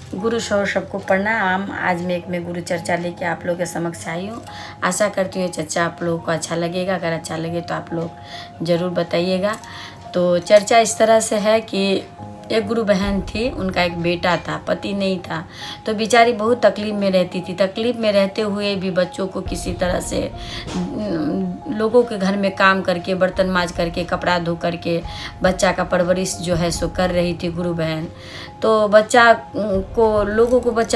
गुरु शौर सबको प्रणाम। आज मैं गुरु चर्चा लेके आप लोगों के समक्ष आई हूँ। आशा करती हूँ चर्चा आप लोगों को अच्छा लगेगा। अगर अच्छा लगे तो आप लोग ज़रूर बताइएगा। तो चर्चा इस तरह से है कि एक गुरु बहन थी, उनका एक बेटा था, पति नहीं था। तो बेचारी बहुत तकलीफ़ में रहती थी। तकलीफ़ में रहते हुए भी बच्चों को किसी तरह से लोगों के घर में काम करके, बर्तन मांज करके, कपड़ा धो करके बच्चा का परवरिश जो है सो कर रही थी गुरु बहन। तो बच्चा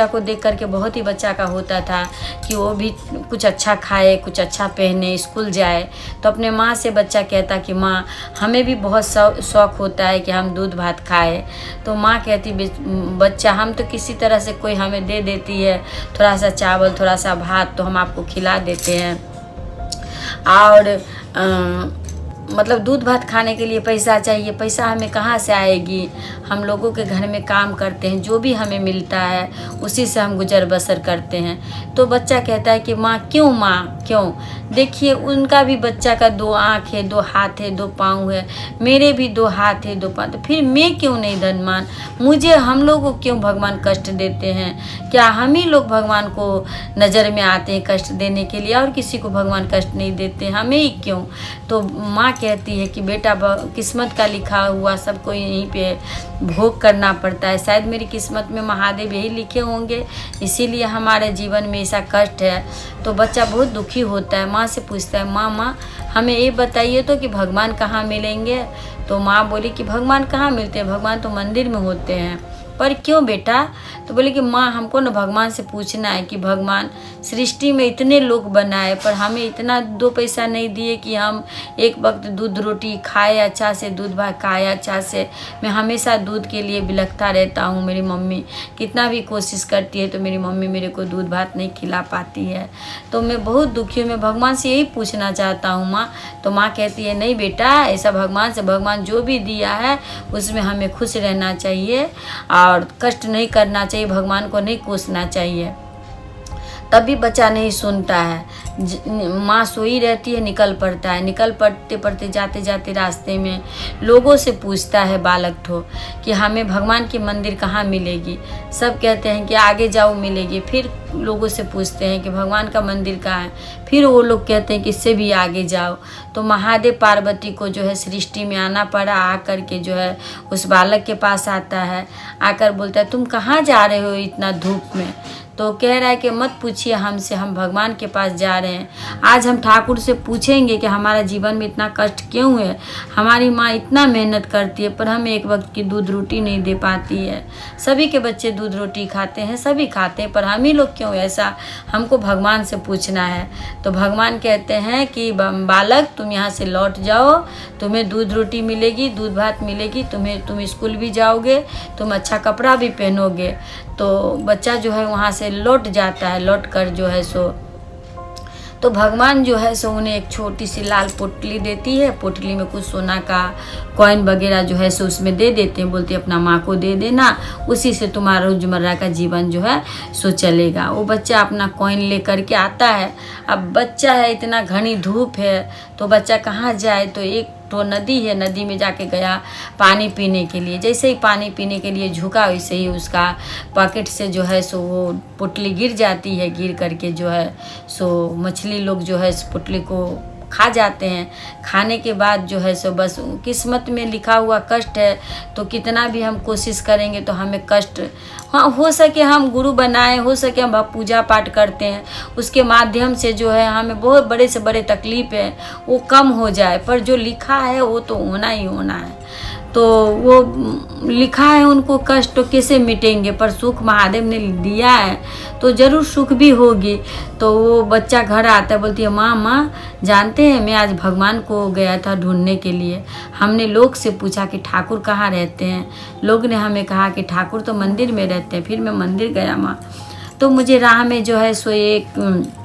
को देख करके बहुत ही बच्चा का होता था कि वो भी कुछ अच्छा खाए, कुछ अच्छा पहने, स्कूल जाए। तो अपने माँ से बच्चा कहता कि माँ, हमें भी बहुत शौक़ होता है कि हम दूध भात खाए। तो माँ कहती बच्चा, हम तो किसी तरह से कोई हमें दे देती है थोड़ा सा चावल, थोड़ा सा भात, तो हम आपको खिला देते हैं। और मतलब दूध भात खाने के लिए पैसा चाहिए, पैसा हमें कहाँ से आएगी? हम लोगों के घर में काम करते हैं, जो भी हमें मिलता है उसी से हम गुजर बसर करते हैं। तो बच्चा कहता है कि माँ क्यों, माँ क्यों? देखिए, उनका भी बच्चा का 2 आँख है, 2 हाथ है, 2 पाँव है, मेरे भी 2 हाथ है, 2 पाँव, तो फिर मैं क्यों नहीं धनवान? मुझे हम लोग को क्यों भगवान कष्ट देते हैं? क्या हम ही लोग भगवान को नज़र में आते हैं कष्ट देने के लिए, और किसी को भगवान कष्ट नहीं देते, हमें ही क्यों? तो माँ कहती है कि बेटा, किस्मत का लिखा हुआ सबको यहीं पे भोग करना पड़ता है। शायद मेरी किस्मत में महादेव यही लिखे होंगे, इसीलिए हमारे जीवन में ऐसा कष्ट है। तो बच्चा बहुत दुखी होता है, माँ से पूछता है, माँ हमें ये बताइए तो कि भगवान कहाँ मिलेंगे? तो माँ बोली कि भगवान कहाँ मिलते हैं, भगवान तो मंदिर में होते हैं। पर क्यों बेटा? तो बोले कि माँ, हमको ना भगवान से पूछना है कि भगवान सृष्टि में इतने लोग बनाए, पर हमें इतना 2 पैसा नहीं दिए कि हम एक वक्त दूध रोटी खाए अच्छा से, दूध भात खाए अच्छा से। मैं हमेशा दूध के लिए बिलखता रहता हूँ। मेरी मम्मी कितना भी कोशिश करती है तो मेरी मम्मी मेरे को दूध भात नहीं खिला पाती है। तो मैं बहुत दुखी हूँ, मैं भगवान से यही पूछना चाहता हूँ माँ। तो माँ कहती है, नहीं बेटा, ऐसा भगवान जो भी दिया है उसमें हमें खुश रहना चाहिए और कष्ट नहीं करना चाहिए, भगवान को नहीं कोसना चाहिए। तब भी बच्चा नहीं सुनता है। माँ सोई रहती है, निकल पड़ता है। निकल पड़ते जाते जाते रास्ते में लोगों से पूछता है बालक ठो कि हमें भगवान की मंदिर कहाँ मिलेगी? सब कहते हैं कि आगे जाओ मिलेगी। फिर लोगों से पूछते हैं कि भगवान का मंदिर कहाँ है? फिर वो लोग कहते हैं कि इससे भी आगे जाओ। तो महादेव पार्वती को जो है सृष्टि में आना पड़ा। आकर के जो है उस बालक के पास आता है, आकर बोलता है, तुम कहाँ जा रहे हो इतना धूप में? तो कह रहा है कि मत पूछिए हमसे, हम भगवान के पास जा रहे हैं। आज हम ठाकुर से पूछेंगे कि हमारा जीवन में इतना कष्ट क्यों है? हमारी माँ इतना मेहनत करती है पर हमें एक वक्त की दूध रोटी नहीं दे पाती है। सभी के बच्चे दूध रोटी खाते हैं, सभी खाते हैं, पर हम ही लोग क्यों ऐसा? हमको भगवान से पूछना है। तो भगवान कहते हैं कि बालक, तुम यहाँ से लौट जाओ, तुम्हें दूध रोटी मिलेगी, दूध भात मिलेगी, तुम स्कूल भी जाओगे, तुम अच्छा कपड़ा भी पहनोगे। तो बच्चा जो है वहाँ से लौट जाता है। लौट कर जो है सो तो भगवान जो है सो उन्हें एक छोटी सी लाल पोटली देती है। पोटली में कुछ सोना का कॉइन वगैरह जो है सो उसमें दे देते हैं। बोलते अपना माँ को दे देना, उसी से तुम्हारा रोजमर्रा का जीवन जो है सो चलेगा। वो बच्चा अपना कॉइन लेकर के आता है। अब बच्चा है, इतना घनी धूप है, तो बच्चा कहाँ जाए? तो एक तो नदी है, नदी में जाके गया पानी पीने के लिए। जैसे ही पानी पीने के लिए झुका, वैसे ही उसका पॉकेट से जो है सो वो पुतली गिर जाती है। गिर करके जो है सो मछली लोग जो है इस पुतली को खा जाते हैं। खाने के बाद जो है सो बस किस्मत में लिखा हुआ कष्ट है, तो कितना भी हम कोशिश करेंगे तो हमें कष्ट, हाँ, हो सके हम गुरु बनाए, हो सके हम पूजा पाठ करते हैं, उसके माध्यम से जो है हमें बहुत बड़े से बड़े तकलीफ है वो कम हो जाए। पर जो लिखा है वो तो होना ही होना है। तो वो लिखा है उनको कष्ट, तो कैसे मिटेंगे? पर सुख महादेव ने दिया है तो ज़रूर सुख भी होगी। तो वो बच्चा घर आता है, बोलती है, माँ जानते हैं मैं आज भगवान को गया था ढूंढने के लिए। हमने लोग से पूछा कि ठाकुर कहाँ रहते हैं। लोग ने हमें कहा कि ठाकुर तो मंदिर में रहते हैं। फिर मैं मंदिर गया माँ, तो मुझे राह में जो है सो एक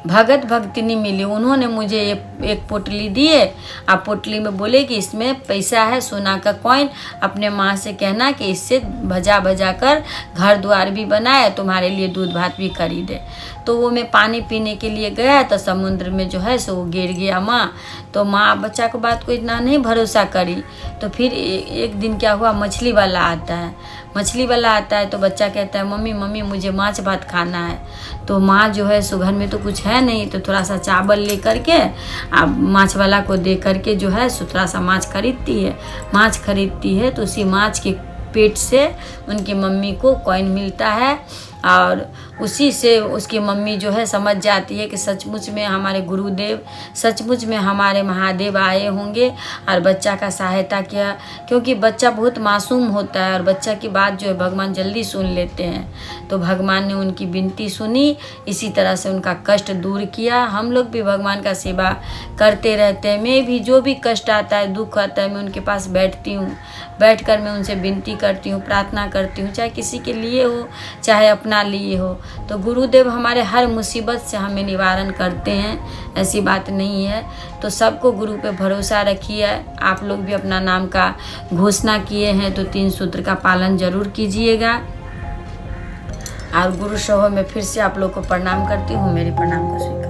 भगत भक्तिनी मिली। उन्होंने मुझे एक पोटली दिए। आप पोटली में बोले कि इसमें पैसा है, सोना का कॉइन, अपने माँ से कहना कि इससे भजा कर घर द्वार भी बनाए, तुम्हारे लिए दूध भात भी खरीदे। तो वो मैं पानी पीने के लिए गया तो समुद्र में जो है सो वो गिर गया माँ। तो माँ बच्चा को बात को इतना नहीं भरोसा करी। तो फिर एक दिन क्या हुआ, मछली वाला आता है। मछली वाला आता है तो बच्चा कहता है मम्मी मम्मी मुझे माछ भात खाना है। तो माँ जो है सो घर में तो कुछ है नहीं, तो थोड़ा सा चावल ले करके अब माछ वाला को दे करके जो है सो थोड़ा सा माछ खरीदती है। माछ खरीदती है तो उसी माछ के पेट से उनकी मम्मी को कॉइन मिलता है, और उसी से उसकी मम्मी जो है समझ जाती है कि सचमुच में हमारे गुरुदेव, सचमुच में हमारे महादेव आए होंगे और बच्चा का सहायता किया। क्योंकि बच्चा बहुत मासूम होता है और बच्चा की बात जो है भगवान जल्दी सुन लेते हैं। तो भगवान ने उनकी विनती सुनी, इसी तरह से उनका कष्ट दूर किया। हम लोग भी भगवान का सेवा करते रहते हैं। मैं भी जो भी कष्ट आता है, दुख आता है, मैं उनके पास बैठती हूँ, बैठकर मैं उनसे विनती करती हूँ, प्रार्थना करती हूँ, चाहे किसी के लिए हो चाहे अपना लिए हो। तो गुरुदेव हमारे हर मुसीबत से हमें निवारण करते हैं, ऐसी बात नहीं है। तो सबको गुरु पे भरोसा रखिए। आप लोग भी अपना नाम का घोषणा किए हैं तो 3 सूत्र का पालन जरूर कीजिएगा। और गुरु सहो में फिर से आप लोग को प्रणाम करती हूँ, मेरे प्रणाम को स्वीकार।